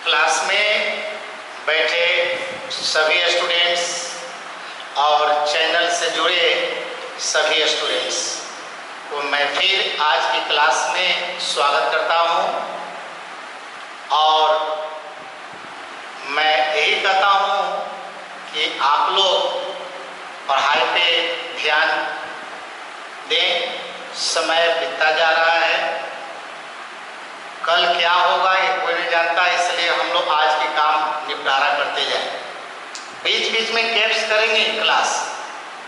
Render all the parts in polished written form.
Class में बैठे सभी स्टूडेंट्स और चैनल से जुड़े सभी स्टूडेंट्स को मैं फिर आज की क्लास में स्वागत करता हूं और मैं यही कहता हूं कि आप लोग पढ़ाई पे ध्यान दें। समय बीतता जा रहा है, कल क्या होगा ये कोई नहीं जानता, इसलिए हम लोग आज के काम निपटारा करते जाएं। बीच बीच में गैप्स करेंगे क्लास,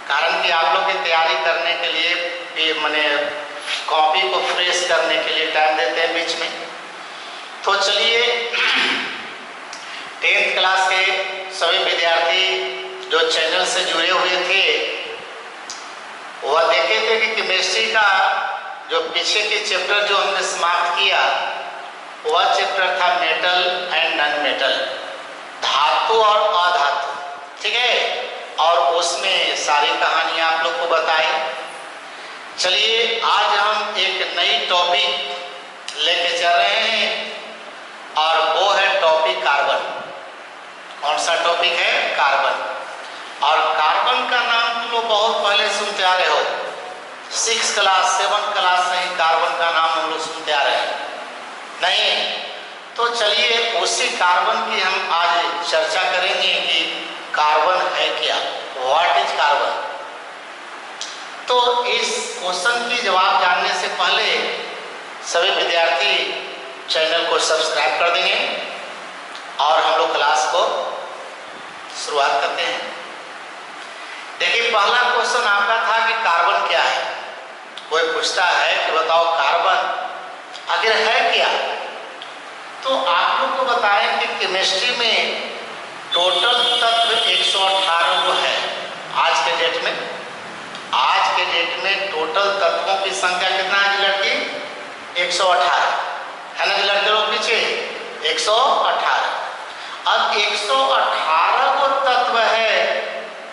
कारण कि आप लोग की तैयारी करने के लिए मैंने कॉपी को फ्रेश करने के लिए टाइम देते हैं बीच में। तो चलिए 10th क्लास के सभी विद्यार्थी जो चैनल से जुड़े हुए थे वह देखे थे कि केमिस्ट्री का जो पीछे के चैप्टर जो हमने समाप्त किया वह चैप्टर था मेटल एंड नॉन मेटल, धातु और अधातु, ठीक है। और उसमें सारी कहानियां आप लोग को बताई। चलिए आज हम एक नई टॉपिक लेके चल रहे हैं और वो है टॉपिक कार्बन। कौन सा टॉपिक है? कार्बन। और कार्बन का नाम तुम लोग बहुत पहले सुनते आ रहे हो, 6 क्लास 7 क्लास से ही कार्बन का नाम हम लोग सुनते आ रहे हैं नहीं। तो चलिए उसी कार्बन की हम आज चर्चा करेंगे कि कार्बन है क्या, व्हाट इज कार्बन। तो इस क्वेश्चन की जवाब जानने से पहले सभी विद्यार्थी चैनल को सब्सक्राइब कर देंगे और हम लोग क्लास को शुरुआत करते हैं। देखिए पहला क्वेश्चन आपका था कि कार्बन क्या है। कोई पूछता है कि बताओ कार्बन आखिर है क्या। तो आप लोग को बताएं कि केमिस्ट्री में टोटल तत्व 118 को है आज के डेट में। आज के डेट में टोटल तत्वों की संख्या कितना है लड़की? 118 है ना लड़के लोग? पीछे 118। अब 118 को तत्व है,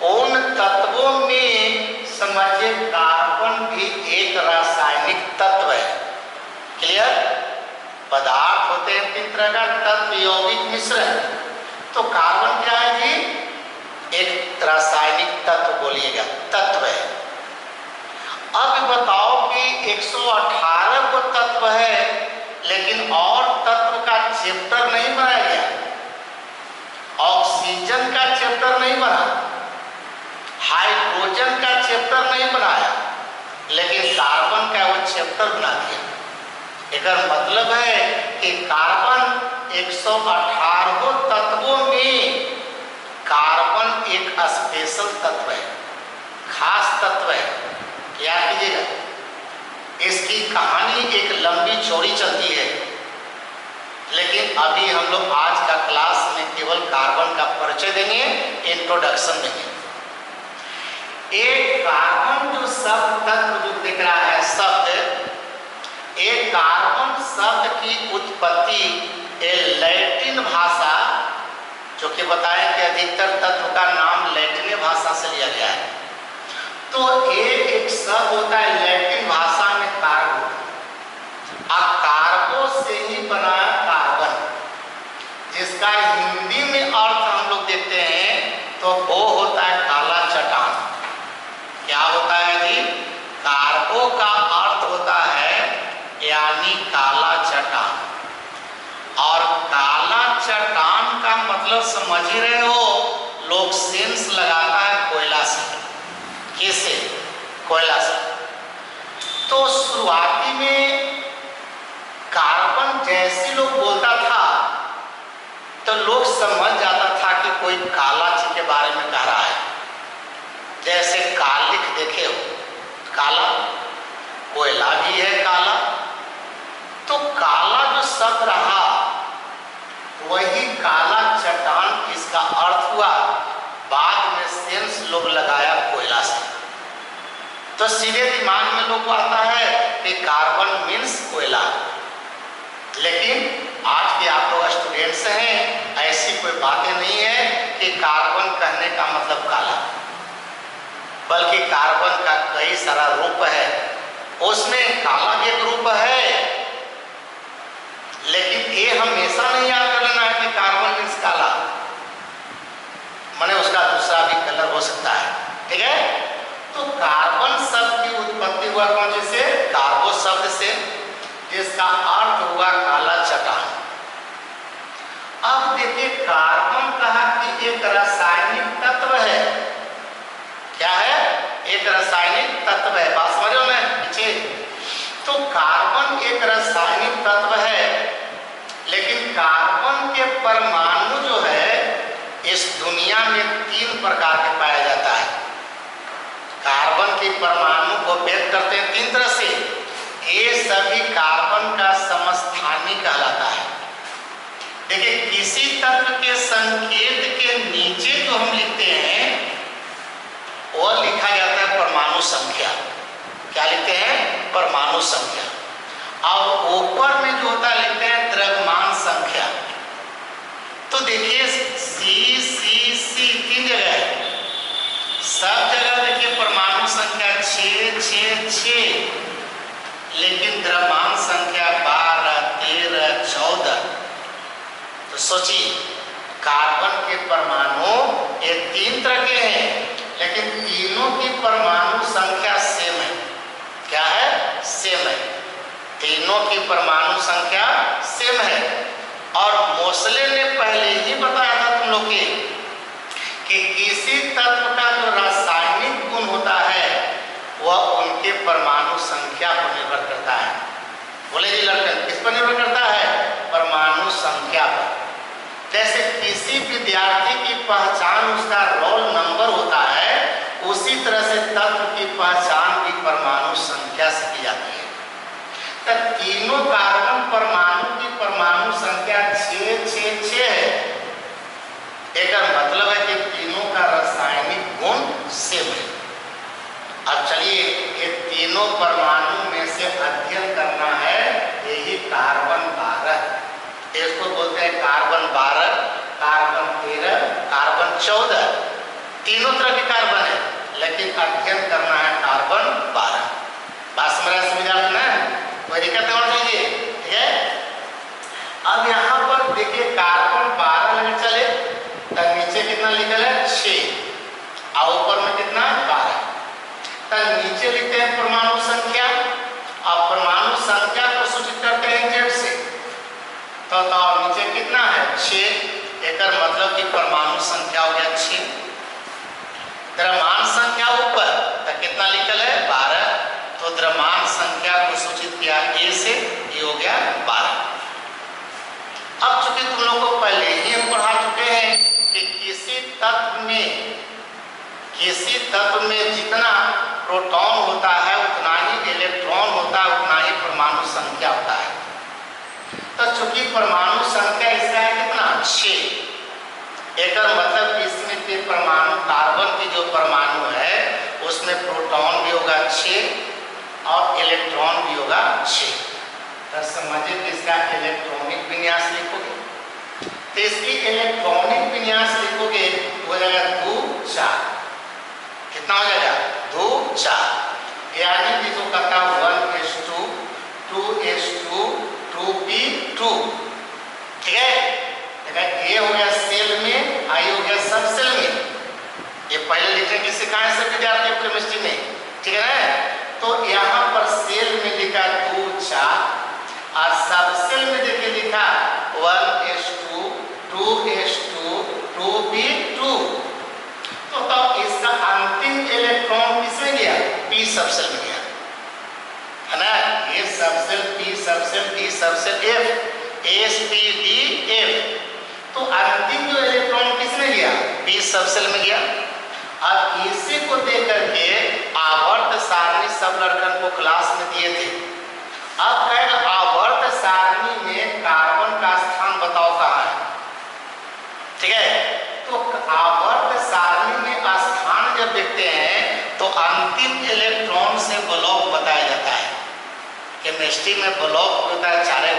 उन तत्वों में समझिए कार्बन भी एक रासायनिक तत्व है। क्लियर? पदार्थ होते हैं 3 तरह का, तत्व यौगिक मिश्रण। तो कार्बन क्या है जी? एक रासायनिक तत्व बोलिएगा, तत्व है। अब बताओ कि 118 को तत्व है लेकिन और तत्व का चैप्टर नहीं बनाया गया, ऑक्सीजन का चैप्टर नहीं बना, हाइड्रोजन का चैप्टर नहीं बनाया, लेकिन कार्बन का वो चैप्टर बना दिया। इसका मतलब है कि कार्बन 118 तत्वों में कार्बन एक स्पेशल तत्व है, खास तत्व है। याद कीजिएगा, इसकी कहानी एक लंबी चौड़ी चलती है, लेकिन अभी हम लोग आज का क्लास में केवल कार्बन का परिचय देंगे, इंट्रोडक्शन देंगे। एक कार्बन जो शब्द तत्व जो दिख रहा है शब्द, एक कार्बन शब्द की उत्पत्ति लैटिन भाषा, जो कि बताएं कि अधिकतर तत्व का नाम लैटिन भाषा से लिया गया है। तो एक शब्द होता है लैटिन भाषा में कार्बो, अब कार्बो से ही बना कार्बन, जिसका हिंदी में अर्थ हम लोग देखते हैं तो वो होता है काला चट्टान। क्या होता है जी? कार्बो का अर्थ होता है यानी काला चट्टान। और काला चट्टान का मतलब समझ ही रहे हो, लोग सेंस लगाता है कोयला से। किससे? कोयला से। तो शुरुआती में कार्बन जैसे लोग बोलता था तो लोग समझ जाता था कि कोई काला चीज के बारे में कह रहा है। जैसे कालिख देखे हो, काला, कोयला भी है काला। तो काला जो शब्द रहा वही काला चट्टान इसका अर्थ हुआ। बाद में सेंस लोग लगाया कोयला से, तो सीधे दिमाग में लोग को आता है कि कार्बन मीन्स कोयला। लेकिन आज के आप लोग स्टूडेंट्स हैं, ऐसी कोई बातें नहीं है कि कार्बन कहने का मतलब काला, बल्कि कार्बन का कई सारा रूप है, उसमें काला एक रूप है। लेकिन ये हमेशा नहीं याद कर लेना है कि माने उसका दूसरा भी कलर हो सकता है। ठीक है, तो कार्बन शब्द की उत्पत्ति हुआ कौन से? कार्बो शब्द से, जिसका अर्थ हुआ काला चट्टान। अब देखिए, कार्बन कहा कि एक रासायनिक तत्व है। क्या है? एक रासायनिक तत्व है। बात समझ रहे हो ना पीछे? तो कार्बन एक रासायनिक तत्व है, लेकिन कार्बन के परमाणु जो है इस दुनिया में 3 प्रकार के पाया जाता है। कार्बन के परमाणु को व्यक्त करते हैं 3 तरह से। ये सभी कार्बन का समस्थानी कहलाता है। देखिए, किसी तत्व के संकेत के नीचे जो हम लिखते हैं वह लिखा जाता है परमाणु संख्या। क्या लिखते हैं? परमाणु संख्या। और ऊपर में जो होता है लिखते हैं द्रव्यमान संख्या। तो देखिए, सी सी सी 3 जगह है, सब जगह देखिए परमाणु संख्या 6 6 6, लेकिन द्रव्यमान संख्या 12 13 14। तो सोचिए, कार्बन के परमाणु ये 3 तरह के हैं, लेकिन तीनों की परमाणु संख्या सेम है। क्या है? सेम है। तीनों की परमाणु संख्या सेम है। और मोसले ने पहले ही बताया था तुम लोग कि किसी तत्व का जो रासायनिक गुण होता है वह उनके परमाणु संख्या पर निर्भर करता है। बोले जी लड़कन, किस पर निर्भर करता है? परमाणु संख्या पर। जैसे किसी विद्यार्थी की पहचान उसका रोल नंबर होता है, उसी तरह से तत्व की पहचान भी परमाणु संख्या से की जाती है। तब तीनों कार्बन परमाणु की परमाणु संख्या 6 6 6 है। एक मतलब है कि तीनों का रासायनिक गुण सेम है। अब चलिए, ये तीनों परमाणु में से अध्ययन करना है यही कार्बन 12। इसको बोलते हैं कार्बन 12, कार्बन 13, कार्बन 14। तीनों तरह के कार्बन है, लेकिन अध्ययन करना है कार्बन 12। बात समझ ना? कोई दिक्कत नहीं होनी चाहिए। ठीक है, अब यहाँ पर देखिए कार्बन 12 लगे चले, तब नीचे कितना लिखा है? 6, और ऊपर में कितना? 12। तब नीचे लिखते हैं परमाणु संख्या। अब परमाणु संख्या को सूचित करते हैं Z से। तो नीचे कितना है? 6। एक मतलब कि परमाणु संख्या हो गया 6। द्रव्यमान संख्या ऊपर तो कितना लिखल है? 12। तो द्रव्यमान संख्या को सूचित किया A से, ये हो गया 12। अब चूंकि तुम लोग को पहले ही हम पढ़ा चुके हैं कि किसी तत्व में जितना प्रोटॉन होता है उतना ही इलेक्ट्रॉन होता है, उतना ही परमाणु संख्या होता है। तो चूंकि परमाणु संख्या इसका है कितना? 6। एक मतलब इसमें के परमाणु, कार्बन की जो परमाणु है उसमें प्रोटॉन भी होगा 6 और इलेक्ट्रॉन भी होगा 6। तो समझिए कि इसका इलेक्ट्रॉनिक विन्यास लिखोगे, तो इसकी इलेक्ट्रॉनिक विन्यास लिखोगे हो जाएगा 2 4। कितना हो जाएगा? 2 4। यानी कि जो कहता 1s2 2s2 2p2। ठीक है, ये हो गया सेल में, आई हो गया सब सेल में। ये पहले लिखने की सिखाए सब विद्यार्थी केमिस्ट्री में। ठीक है ना? तो यहाँ पर सेल में लिखा 2 4 और सब सेल में देखिए लिखा 1s2 2s2 2p2। तो इसका अंतिम इलेक्ट्रॉन किसमें गया? p सबसेल में गया, है ना? ये subshell p subshell d subshell f, s p d f। तो अंतिम जो इलेक्ट्रॉन किसमें गया? p सबसेल में गया। अब इसी को देख करके आवर्त सारणी सब लड़कन को क्लास में दिए थे। अब कहेगा आवर्त सारणी में कार्बन का स्थान बताओ कहाँ है। ठीक है, तो आवर्त सारणी में स्थान जब देखते हैं तो अंतिम इलेक्ट्रॉन से ब्लॉक बताया जाता है। केमिस्ट्री में ब्लॉक होता है 4,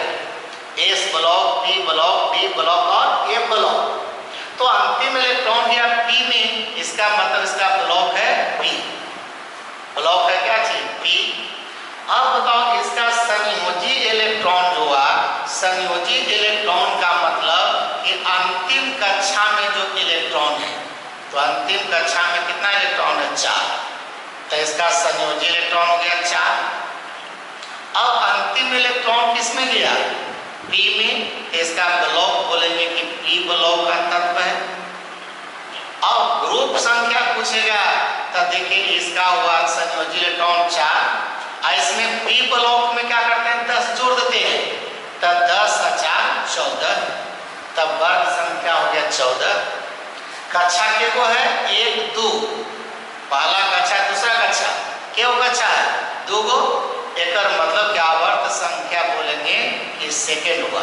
S block, P block, D block और A ब्लॉक। तो अंतिम इलेक्ट्रॉन गया P में, इसका मतलब इसका ब्लॉक है P। ब्लॉक है क्या चीज? P। अब बताओ इसका संयोजी इलेक्ट्रॉन जो हुआ, संयोजी इलेक्ट्रॉन का मतलब कि अंतिम कक्षा में जो इलेक्ट्रॉन है तो इसका संयोजी इलेक्ट्रॉन हो गया 4। अब अंतिम इलेक्ट्रॉन किसमें गया? पी में। इसका ब्लॉक बोलेंगे कि पी ब्लॉक का तत्व है। अब ग्रुप संख्या पूछेगा तो देखिए इसका हुआ संयोजी इलेक्ट्रॉन 4। इसमें पी ब्लॉक में क्या करते हैं? 10 जोड़ देते हैं, तब 10 और 4 14, तब वर्ग संख्या हो गया 14। कक्षा के को है 1 2, पहला कक्षा दूसरा कक्षा, क्यों कक्षा है? 2 गो। एक मतलब क्या आवर्त संख्या बोलेंगे कि सेकेंड हुआ।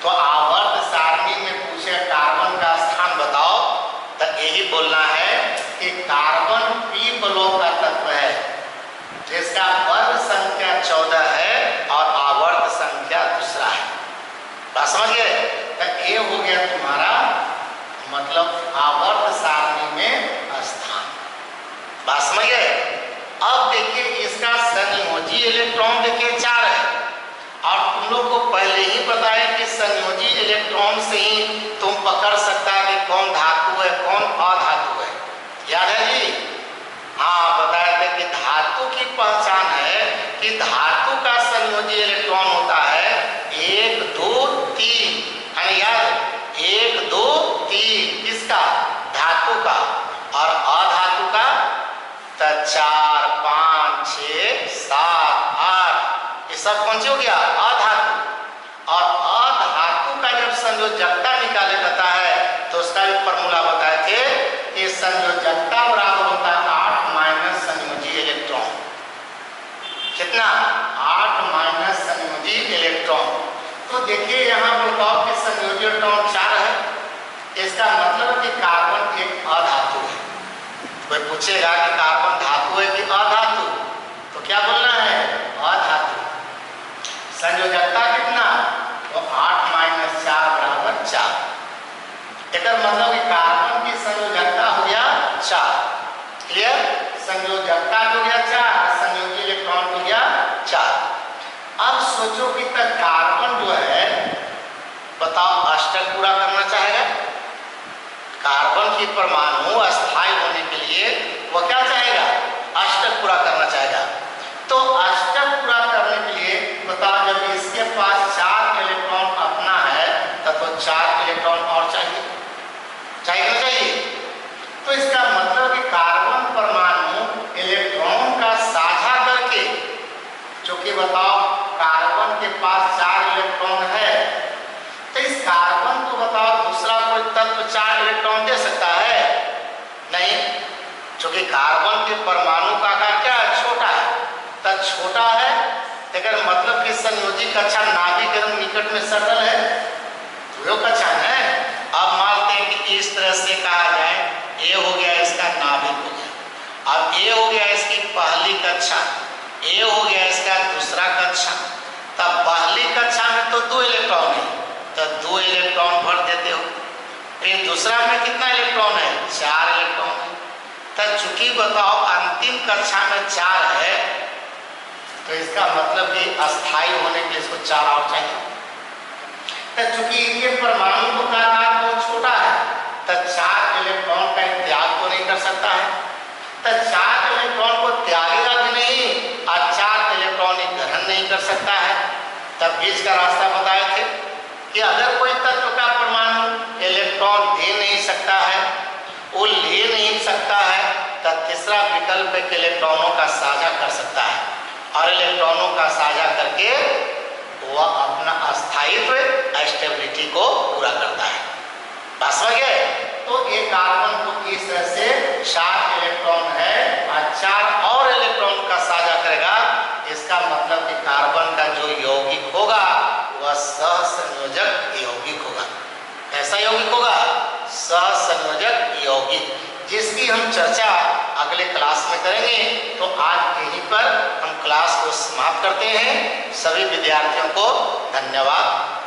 तो आवर्त सारणी में पूछे कार्बन का स्थान बताओ तो यही बोलना है कि कार्बन पी ब्लॉक का तत्व है जिसका वर्ग संख्या 14 है और आवर्त संख्या दूसरा है। बात समझ गए? तो ये हो गया तुम्हारा मतलब आवर्त सारणी में स्थान। बात समझ गए? अब देखिए इसका संयोजी इलेक्ट्रॉन देखिए 4 है और तुम लोग को पहले ही बताया कि संयोजी इलेक्ट्रॉन से ही तुम पकड़ सकता है कि कौन धातु है कौन अधातु है। याद है जी? हाँ, बताया था कि धातु की पहचान है कि धातु का संयोजी इलेक्ट्रॉन होता है 1 2 3, है याद? 1 2 3 किसका? धातु का। और अधातु का तो 4 5 6 7 8, ये सब कौन सी हो गया? अधातु। और अधातु का जब संयोजकता निकाले जाता है तो उसका भी फॉर्मूला बताए थे कि संयोजकता बराबर होता है 8 माइनस संयोजी इलेक्ट्रॉन। कितना? 8 माइनस संयोजी इलेक्ट्रॉन। तो देखिए यहाँ बताओ कि संयोजी इलेक्ट्रॉन 4 है, इसका मतलब कि कार्बन एक अधातु है। कोई पूछेगा कि कार्बन धातु है कि अधातु, तो क्या बोलना है? अधातु। संयोजकता कितना? तो 8 माइनस 4 बराबर 4। एक मतलब कि कार्बन की संयोजकता हो गया 4। क्लियर? संयोजकता हो गया 4, संयोजी इलेक्ट्रॉन हो गया 4। अब सोचो कि तक कार्बन जो है बताओ अष्टक पूरा करना चाहेगा। कार्बन की परमाणु अस्थायी होने के लिए वो क्या चाहेगा? अष्टक पूरा करना चाहेगा। तो अष्टक पूरा करने के लिए बताओ जब इसके पास 4 इलेक्ट्रॉन अपना है तब तो 4 इलेक्ट्रॉन और चाहिए, चाहिए ना चाहिए? तो इसका मतलब कि कार्बन परमाणु इलेक्ट्रॉन का साझा करके, जो कि बताओ कार्बन के पास 4 इलेक्ट्रॉन है, तो इस कार्बन को बताओ दूसरा कोई तत्व 4 इलेक्ट्रॉन दे सकता है? नहीं, क्योंकि कार्बन के परमाणु का आकार क्या है? छोटा है। तब छोटा है लेकिन मतलब कि संयोजी कक्षा नाभिक के निकट में सटल है, तो कक्षा है। अब मानते हैं कि इस तरह से कहा जाए ये हो गया इसका नाभिक हो गया। अब ये हो गया इसकी पहली कक्षा, ये हो गया इसका दूसरा कक्षा। तब पहली कक्षा में तो 2 इलेक्ट्रॉन है, तो 2 इलेक्ट्रॉन भर देते हो। फिर दूसरा में कितना इलेक्ट्रॉन है? 4 इलेक्ट्रॉन है। तब चूंकि बताओ अंतिम कक्षा में 4 है तो इसका मतलब कि अस्थायी होने के लिए इसको 4 और चाहिए। तब चूंकि इनके परमाणु का आकार बहुत छोटा है तब 4 इलेक्ट्रॉन का त्याग तो नहीं कर सकता है। तब 4 इलेक्ट्रॉन को त्यागेगा भी नहीं और 4 इलेक्ट्रॉन ग्रहण नहीं कर सकता है। तब बीच का रास्ता बताए थे कि अगर कोई तत्व का परमाणु इलेक्ट्रॉन दे नहीं सकता है, वो ले नहीं सकता है, तब तीसरा विकल्प एक इलेक्ट्रॉनों का साझा कर सकता है और इलेक्ट्रॉनों का साझा करके वह अपना अस्थायित्व स्टेबिलिटी को पूरा करता है। बात समझ गए? तो एक कार्बन को इस तरह से 4 इलेक्ट्रॉन है और 4 और इलेक्ट्रॉन का साझा करेगा। इसका मतलब कि कार्बन का जो यौगिक होगा वह सहसंयोजक यौगिक होगा। कैसा यौगिक होगा? सहसंयोजक यौगिक, जिसकी हम चर्चा अगले क्लास में करेंगे। तो आज यहीं पर हम क्लास को समाप्त करते हैं। सभी विद्यार्थियों को धन्यवाद।